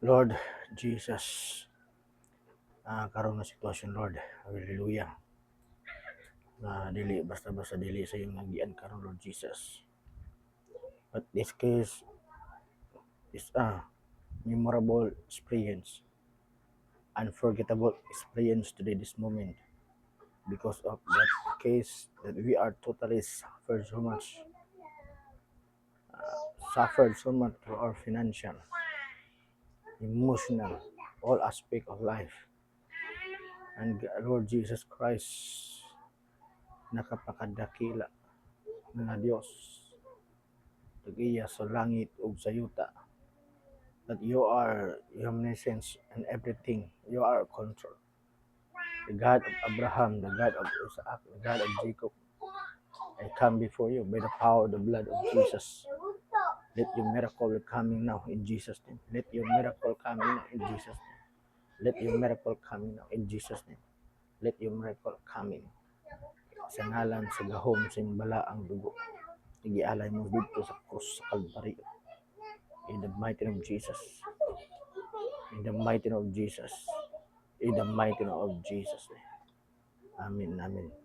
Lord Jesus, karon na sitwasyon Lord, hallelujah, na dili basta-basta dili sa iyong nagian karon Lord Jesus. But this case is a memorable experience, unforgettable experience today, this moment, because of that case that we are totally suffered so much for our financial, emotional, all aspect of life. And Lord Jesus Christ, nakapakadakila nga Dios, tagiya sa langit ug sa yuta, that you are omniscience and everything, you are control. The God of Abraham, the God of Isaac, the God of Jacob, I come before you by the power of the blood of Jesus. Let your miracle coming now in Jesus' name. Let your miracle coming now in Jesus' name. Let your miracle coming now in Jesus' name. Let your miracle coming. Sa ngalan sa gahom sa imbala ang dugo, igialay mo dito sa krus sa Kalbaryo. In the mighty name of Jesus. In the mighty name of Jesus. In the mighty name of Jesus. Amen. Amen.